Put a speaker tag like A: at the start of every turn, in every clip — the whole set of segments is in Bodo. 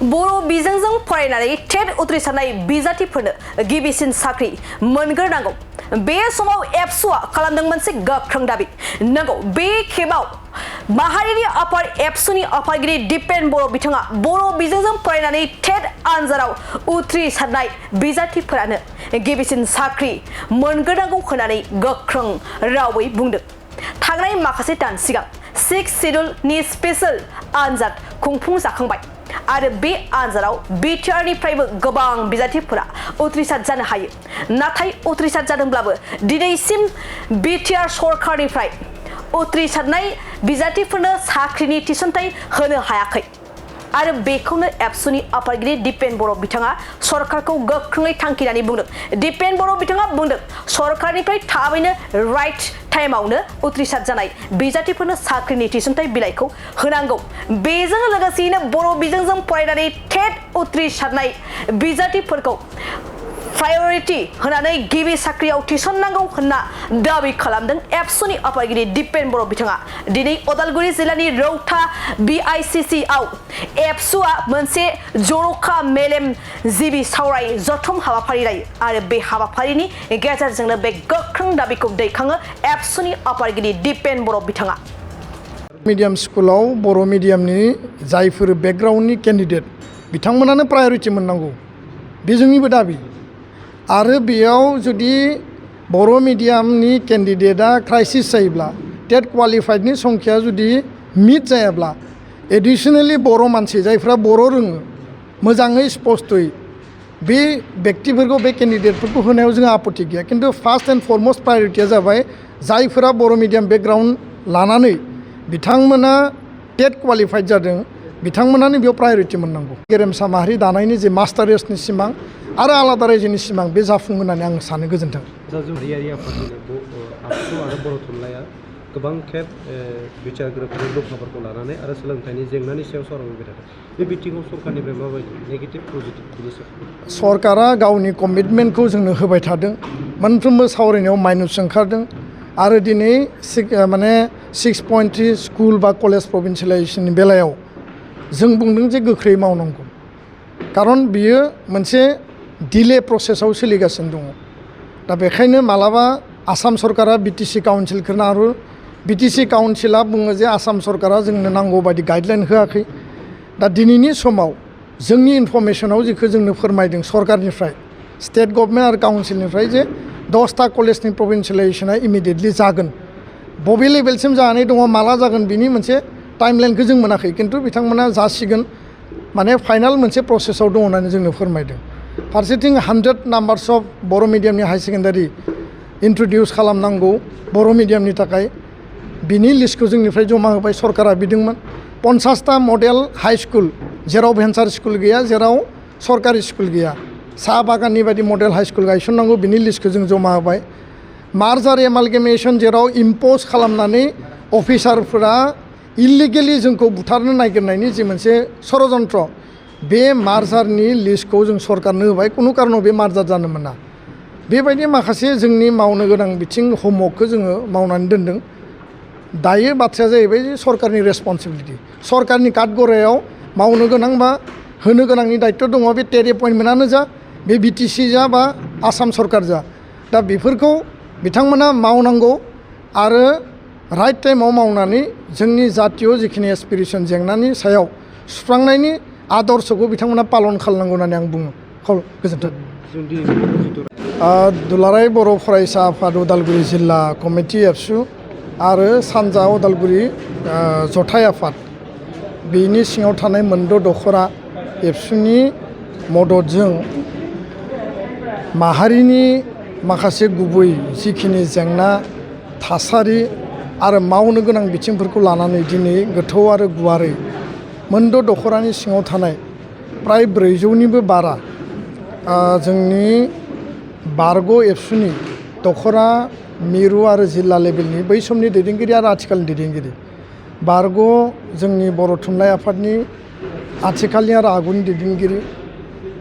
A: बर' बिजोंजों फरायनानै टेट उथ्रिसारनाय बिजाथिफोरनो गिबिसिन साख्रि मोनग्रोनांगौ। बे समाव एबसुआ खालामदों मोनसे गोख्रों दाबि। नंगौ, बे खेबाव माहारिनि आफाद एबसुनि आफादगिरि दिपेन बर' बिथाङा बर' बिजोंजों फरायनानै टेट आनजादाव उथ्रिसारनाय बिजाथिफोरानो गिबिसिन साख्रि मोनग्रोनांगौ होननानै गोख्रों रावै बुंदों। थांनाय माखासे दान सिगां 6 शेड्युलनि स्पेशल आनजाद खुंफुंजाखांबाय आरो बे आनजादाव बिटिआरनिफ्रायबो गोबां बिजाथिफोरा उथ्रिसार जानो हायो। नाथाय उथ्रिसार जादोंब्लाबो दिनैसिम बिटिआर सरकारनिफ्राय उथ्रिसारनाय बिजाथिफोरनो साख्रिनि थिसनथाइ होनो हायाखै आरो बेखौनो एबसुनि आफादगिरि दिपेन बर' बिथाङा सरकारखौ गोख्रोङै थांखिनानै बुंदों। दिपेन बर' बिथाङा बुंदों सरकारनिफ्राय थाबैनो राइट टाइमावनो उथ्रिसार जानाय बिजाथिफोरनो साख्रिनि थिसनथाइ बिलाइखौ होनांगौ। बेजों लोगोसेयैनो बर' बिजोंजों फरायनानै टेट उथ्रिसारनाय बिजाथिफोरखौ प्रायरिटी होनानै गिबि साख्रियाव थिसननांगौ होनना दाबि खालामदों एबसुनि आफादगिरि दिपेन बर' बिथाङा। दिनै उदालगुरि जिल्लानि रौता BICC आव एबसुआ मोनसे जर'खा मेलेम जिबि सावराय जथुम हाबाफारि लायो आरो बे हाबाफारिनि गेजेरजोंनो बे गोख्रों दाबिखौ दैखाङो एबसुनि आफादगिरि दिपेन बर' बिथाङा।
B: मिडियाम स्कुलाव बर' मिडियामनि जायफोर बेकग्राउन्डनि केन्डिडेट बिथांमोनानो प्रायरिटी मोननांगौ, बे जोंनिबो दाबि। आरो बेयाव जुदि बर' मिडियामनि केन्डिडेटआ क्राइसिस जायोब्ला, टेट क्वालिफाइडनि संख्या जुदि मिट जायाब्ला, एडिसनेलि बर' मानसि जायफ्रा बर' रोङो मोजाङै स्पष्टयै बे व्यक्तिफोरखौ, बे केन्डिडेटफोरखौ होनायाव जोंहा आपत्ति गैया। खिन्थु फार्स्ट एन्ड फरमस्ट प्रायरिटिया जाबाय जायफोरा बर' मिडियाम बेकग्राउन्ड लानानै बिथांमोना टेट क्वालिफाइड जादों, बिथांमोनानो बेयाव प्रायरिटी मोननांगौ। गेरेमसा माहारि दानायनि जे मास्टार रेसनि सिमां आरो आलादा रायजोनि सिमां बे जाफुं होननानै आं सानो। गोजोन्थों।
C: माहारियारि आफादनि आबसु आरो बर' थुनलाइया गोबां खेब बिटिआर दफाफोरखौ लानानै आरो सोलोंथाइनि जेंनानि सायाव सावरायबाय थादों। बे बिथिङाव सरकारनिफ्राय माबायदि नेगेटिभ पजिटिभ बिनि सायाव?
B: सरकारा गावनि कमिटमेन्टखौ जोंनो होबाय थादों, मोनफ्रोमबो सावरायनायाव माइनस ओंखारदों आरो दिनै 6.3 स्कुल बा कलेज प्रभिन्सियेलाइजेसननि बेलायाव जों बुंदों जे गोख्रै मावनांगौ, खारन बियो मोनसे डिले प्रसेसआव सोलिगासिनो दङ। दा बेखायनो मालाबा आसाम सरकारा बिटिसि काउन्सिलखौ आरो बिटिसि काउन्सिला बुङो जे आसाम सरकारा जोंनो नांगौ बायदि गाइडलाइन होआखै। दा दिनैनि समाव जोंनि इनफरमेसनाव जेखौ जोंनो फोरमायदों सरकारनिफ्राय, स्टेट गभर्नमेन्ट आरो काउन्सिलनिफ्राय जे 10टा कलेजनि प्रभिन्सियेलाइजेसना इमिडियेटलि जागोन। बबे लेभेलसिम जानानै दङ, माला जागोन, बिनि मोनसे टाइमलाइनखौ जों मोनाखै, खिन्थु बिथांमोना जासिगोन, माने फाइनाल मोनसे प्रसेसआव दङ होननानै जोंनो फोरमायदों। फारसेथिं 100 नाम्बार्स अफ बर' मिडियामनि हाई सेकेन्डारि इन्ट्रडिउस खालामनांगौ बर' मिडियामनि थाखाय, बिनि लिस्टखौ जोंनिफ्राय जमा होबाय। सरकारा बिदोंमोन 50टा मडेल हाई स्कुल, जेराव भेन्सार स्कुल गैया, जेराव सरकारि स्कुल गैया, साहा बागाननि बायदि मडेल हाई स्कुल गायसननांगौ, बिनि लिस्टखौ जों जमा होबाय। मार्जार एमालगेमेसन जेराव इम्प'ज खालामनानै अफिसारफोरा इलिगेलि जोंखौ बुथारनो नागिरनायनि जे मोनसे षड़यन्त्र, बे मार्जारनि लिस्टखौ जों सरकारनो होबाय। खुनु कारनाव बे मार्जार जानो मोना। बेबायदि माखासे जोंनि मावनो गोनां बिथिं हमवर्कखौ जोङो मावनानै दोनदों। दायो बाथ्राया जाहैबाय जे सरकारनि रेसपन्सिबिलिटि, सरकारनि काटगरायाव मावनो गोनां बा होनो गोनांनि दायित्व दङ। बे टेट एपइन्टमेन्टआनो जा, बे बिटिसि जा बा आसाम सरकार जा, दा बेफोरखौ बिथांमोना मावनांगौ आरो राइट टाइमाव मावनानै जोंनि जातीय जिखिनि एसपिरेसन जेंनानि सायाव सुस्रांनायनि आदर्शखौ बिथांमोना पालन खालामनांगौ होननानै आं बुङो। गोजोन्थों। दुलाराय बर' फरायसा आफाद उदालगुरि जिल्ला कमिटि एबसु आरो सानजा उदालगुरि जथाइ आफाद, बेनि सिङाव थानाय मोनद' दखरा एबसुनि मददजों माहारिनि माखासे गुबै जिखिनि जेंना थासारि आरो मावनो गोनां बिथिंफोरखौ लानानै दिनै गोथौ आरो गुवारै मोनद' दखरानि सिङाव थानाय प्राय 400निबो बारा जोंनि बारग' एबसुनि दखरा मिरु आरो जिल्ला लेभेलनि बै समनि दैदेनगिरि आरो आथिखालनि दैदेनगिरि, बारग' जोंनि बर' थुनलाइ आफादनि आथिखालनि आरो आगुनि दैदेनगिरि,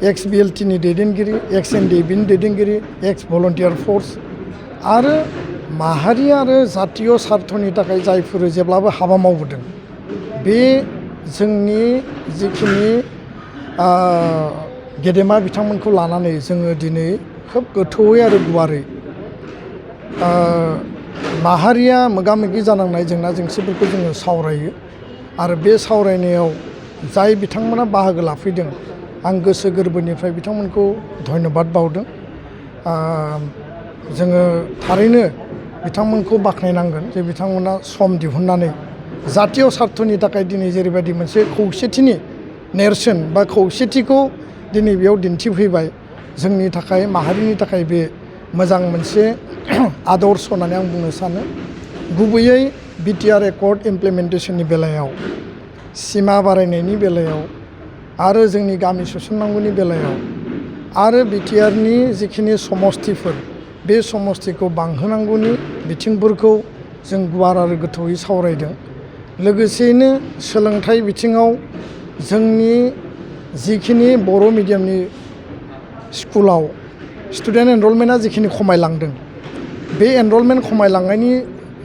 B: एक्स BLTनि दैदेनगिरि, एक्स NDBनि दैदेनगिरि, एक्स भलन्टियार फर्स आरो माहारि आरो जातीय सार्थनि थाखाय जायफोर जेब्लाबो हाबा मावबोदों, बे जोंनि जिखिनि गेदेमा बिथांमोनखौ लानानै जोङो दिनै खोब गोथौयै आरो गुवारै माहारिया मोगा मोगि जानांनाय जेंना जेंसिफोरखौ जोङो सावरायो आरो बे सावरायनायाव जाय बिथांमोना बाहागो लाफैदों आं गोसो गोरबोनिफ्राय बिथांमोनखौ धन्यबाद बावदों। जोङो थारैनो बिथांमोनखौ बाख्नायनांगोन जे बिथांमोना सम दिहुननानै जातीय स्वार्थनि थाखाय दिनै जेरैबायदि मोनसे खौसेथिनि नेरसोन बा खौसेथिखौ दिनै बेयाव दिन्थिफैबाय जोंनि थाखाय माहारिनि थाखाय बे मोजां मोनसे आदर्श होननानै आं बुंनो सानो। गुबैयै बिटिआर एकर्ड इमप्लिमेन्टेसननि बेलायाव, सिमा बारायनायनि बेलायाव आरो जोंनि गामि सोसननांगौनि बेलायाव आरो बिटिआरनि जिखिनि समस्तिफोर बे समस्तिखौ बांहोनांगौनि बिथिंफोरखौ जों गुवार आरो गोथौयै सावरायदों। लोगोसेयैनो सोलोंथाइ बिथिङाव जोंनि जिखिनि बर' मिडियामनि स्कुलाव स्टुडेन्ट एनरलमेन्टआ जिखिनि खमायलांदों बे एनरलमेन्ट खमायलांनायनि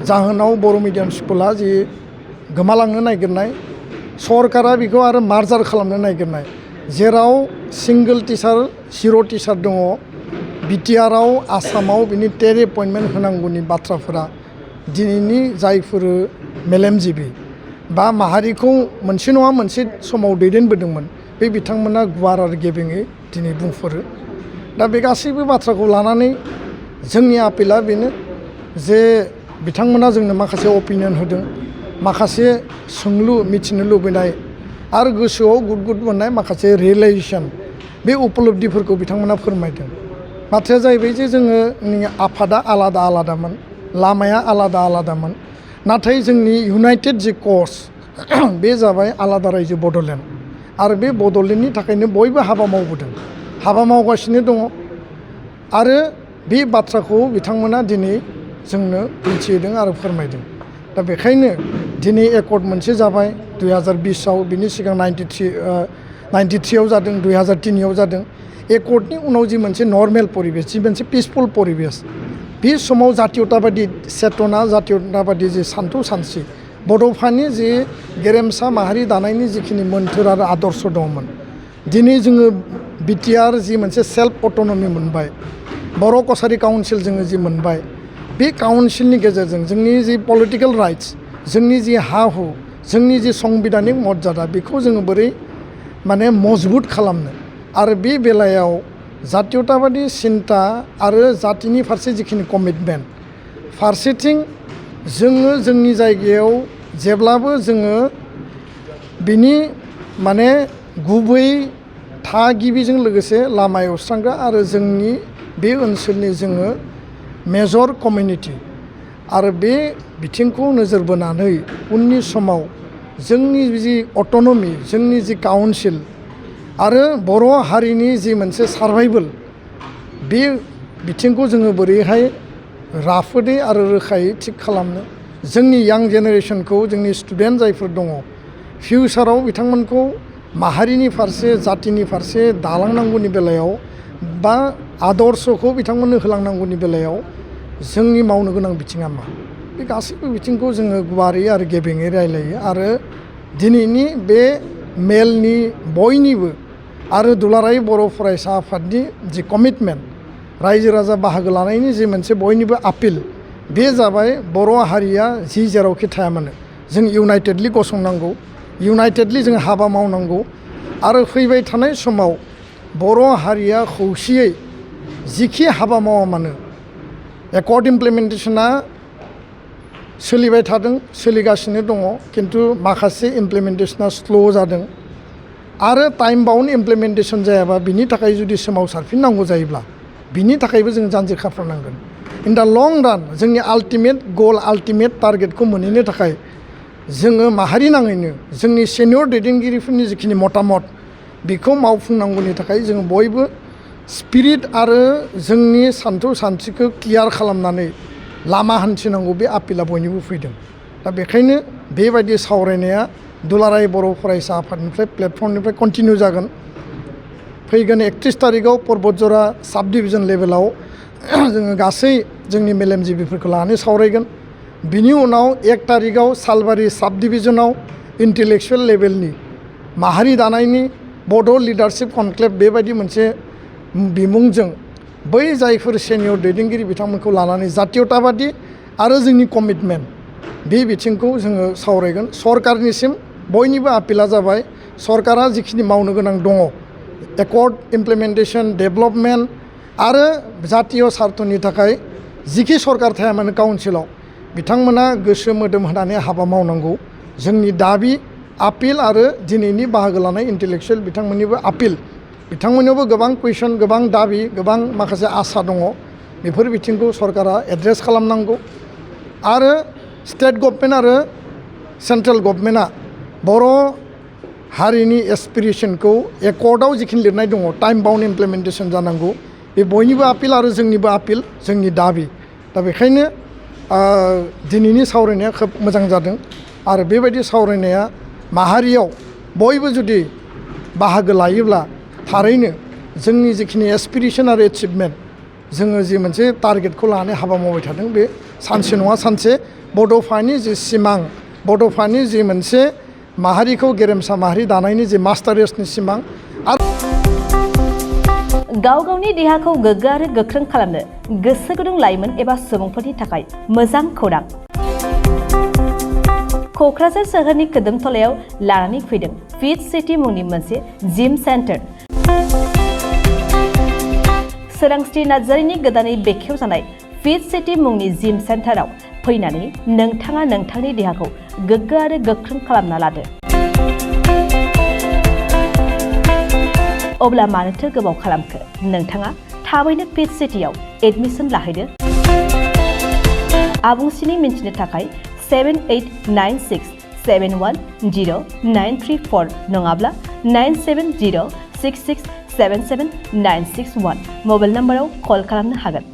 B: जाहोनाव बर' मिडियाम स्कुला जि गोमालांनो नागिरनाय, सरकारा बेखौ आरो मार्जार खालामनो नागिरनाय, जेराव सिंगोल टिचार जिर' टिचार दङ बिटिआरआव आसामाव बिनि 10 एपइन्टमेन्ट होनांगौनि बाथ्राफोरा दिनैनि जायफोर मेलेमजिबि बा माहारिखौ मोनसे नङा मोनसे समाव दैदेनबोदोंमोन बे बिथांमोना गुवार आरो गेबेङै दिनै बुंफोरो। दा बे गासैबो बाथ्राखौ लानानै जोंनि आपिला बेनो जे बिथांमोना जोंनो माखासे अपिनियन होदों, माखासे सोंलु मिथिनो लुबैनाय आरो गोसोआव गुद गुद मोननाय माखासे रियेलाइजेसन बे उपलब्धिफोरखौ बिथांमोना फोरमायदों। बाथ्राया जाहैबाय जे जोंनि आफादा आलादा आलादामोन, लामाया आलादा आलादामोन, नाथाय जोंनि इउनाइटेड जि कज बे जाबाय आलादा रायजो बड'लेण्ड आरो बे बड'लेण्डनि थाखायनो बयबो हाबा मावबोदों, हाबा मावगासिनो दङ आरो बे बाथ्राखौ बिथांमोना दिनै जोंनो मिथिहोदों आरो फोरमायदों। दा बेखायनो दिनै एकर्ड मोनसे जाबाय 2020आव, बिनि सिगां 93आव जादों, 2003आव जादों। एकर्डनि उनाव जि मोनसे नर्मेल परिबेस, जि मोनसे पिसफुल परिबेस, बे समाव जातीयताबादि चेतना, जातीयताबादि जि सान्थौ सानस्रि, बड'फानि जि गेरेमसा माहारि दानायनि जिखिनि मोन्थोर आरो आदर्श दंमोन, दिनै जोङो बिटिआर जि मोनसे सेल्फ अट'नमि मोनबाय, बर' कसारि काउन्सिल जोङो जि मोनबाय, बे काउन्सिलनि गेजेरजों जोंनि जि पलिटिकेल राइट्स, जोंनि जि हा हु, जोंनि जि संबिधानिक मर्यादा, बेखौ जोङो बोरै माने मजबुत खालामनो आरो बे बेलायाव जातीयताबादि सिन्ता आरो जातिनि फारसे जिखिनि कमिटमेन्ट, फारसेथिं जोङो जोंनि जायगायाव जेब्लाबो जोङो बिनि माने गुबै थागिबिजों लोगोसे लामा एवस्रांग्रा आरो जोंनि बे ओनसोलनि जोङो मेजर कमिउनिटि आरो बे बिथिंखौ नोजोर बोनानै उननि समाव जोंनि जि अट'नमि, जोंनि जि काउन्सिल आरो बर' हारिनि जि मोनसे सार्भाइभेल, बे बिथिंखौ जोङो बोरैहाय राफोदै आरो रोखायै थिग खालामनो, जोंनि यां जेनेरेसनखौ, जोंनि स्टुडेन्ट जायफोर दङ, फिउचाराव बिथांमोनखौ माहारिनि फारसे, जातिनि फारसे दालांनांगौनि बेलायाव बा आदर्शखौ बिथांमोननो होलांनांगौनि बेलायाव जोंनि मावनो गोनां बिथिङा मा, बे गासैबो बिथिंखौ जोङो गुवारै आरो गेबेङै रायलायो आरो दिनैनि बे मेलनि बयनिबो आरो दुलाराय बर' फरायसा आफादनि जि कमिटमेन्ट, रायजो राजा बाहागो लानायनि जि मोनसे बयनिबो आपिल, बे जाबाय बर' हारिया जि जेरावखि थाया मानो जों इउनाइटेडलि गसंनांगौ, इउनाइटेडलि जों हाबा मावनांगौ आरो फैबाय थानाय समाव बर' हारिया खौसेयै जिखि हाबा मावा मानो, एकर्ड इमप्लिमेन्टेसना सोलिबाय थादों, सोलिगासिनो दङ, खिन्थु माखासे इमप्लिमेन्टेसना स्ल' जादों आरो टाइम बाउन्ड इमप्लिमेन्टेसन जायाबा बिनि थाखाय जुदि सोमावसारफिननांगौ जायोब्ला बिनि थाखायबो जों जानजि खाफ्रानांगोन। इन दा लं रान जोंनि आल्टिमेट गल, आल्टिमेट टारगेटखौ मोनहैनो थाखाय जोङो माहारि नाङैनो जोंनि सेनियर दैदेनगिरिफोरनि जिखिनि मतामत बेखौ मावफुंनांगौनि थाखाय जोङो बयबो स्पिरिट आरो जोंनि सान्थौ सानस्रिखौ क्लियार खालामनानै लामा हान्थिनांगौ, बे आपिला बयनिबो फैदों। दा बेखायनो बेबायदि सावरायनाया दुलाराय बर' फरायसा आफादनिफ्राय प्लेटफर्मनिफ्राय कन्टिनिउ जागोन। फैगोन 31 तारिखआव पर्बतजरा साब डिभिजन लेभेलाव जोङो गासै जोंनि मेलेमजिबिफोरखौ लानानै सावरायगोन। बिनि उनाव 1 तारिखआव सालबारि साब डिभिजनाव इन्टेलेक्सुवेल लेभेलनि माहारि दानायनि बड' लिडारशिप कनक्लेभ बेबायदि मोनसे बिमुंजों बै जायफोर सेनियर दैदेनगिरि बिथांमोनखौ लानानै जातीयताबादि आरो जोंनि कमिटमेन्ट बे बिथिंखौ जोङो सावरायगोन। सरकारनिसिम बयनिबो आपिला जाबाय सरकारा जिखिनि मावनो गोनां दङ एकर्ड इमप्लिमेन्टेसन डेभेलपमेन्ट आरो जातीय सार्थनि थाखाय जिखि सरकार थाया मानो काउन्सिलाव बिथांमोना गोसो मोदोम होनानै हाबा मावनांगौ। जोंनि दाबि आपिल आरो दिनैनि बाहागो लानाय इन्टेलेक्सुयेल बिथांमोननिबो आपिल बिथांमोननियावबो गोबां कुइसन गोबां दाबि गोबां माखासे आसा दङ बेफोर बिथिंखौ सरकारा एड्रेस खालामनांगौ। आरो स्टेट गभर्नमेन्ट आरो सेन्ट्रेल गभर्नमेन्टआ बर' हारिनि एसपिरेसनखौ एकर्डआव जिखिनि लिरनाय दङ टाइम बाउन्ड इमप्लिमेन्टेसन जानांगौ बे बयनिबो आपिल आरो जोंनिबो आपिल जोंनि दाबि। दा बेखायनो दिनैनि सावरायनाया खोब मोजां जादों आरो बेबायदि सावरायनाया माहारियाव बयबो जुदि बाहागो लायोब्ला थारैनो जोंनि जिखिनि एसपिरेसन आरो एचिभमेन्ट जोङो जि मोनसे टारगेटखौ लानानै हाबा मावबाय थादों बे सानसे नङा सानसे बड'फानि जि सिमां बड'फानि जि मोनसे माहारिखौ गेरेमसा माहारि दानायनि जि मास्टार रेसनि सिमां आरो
A: गाव गावनि देहाखौ गोग्गो आरो गोख्रों खालामनो गोसो गुदुं लाइमोन एबा सुबुंफोरनि थाखाय मोजां खौरां। क'क्राझार सोहोरनि खोदोमथलायाव लानानै फैदों फिट सिटी मुंनि मोनसे जिम सेन्टार। सोरांस्रि नार्जारिनि गोदानै बेखेवजानाय फिट सिटी मुंनि जिम सेन्टाराव फैनानै नोंथाङा नोंथांनि देहाखौ गोग्गो आरो गोख्रों खालामना लादो। अब्ला मानोथो गोबाव खालामखो नोंथाङा थाबैनो फिट सिटीआव एडमिसन लाहैदो। आबुंसिनै मिन्थिनो थाखाय 7896710934 नङाब्ला 9706677961 मबाइल नाम्बाराव कल खालामनो हागोन।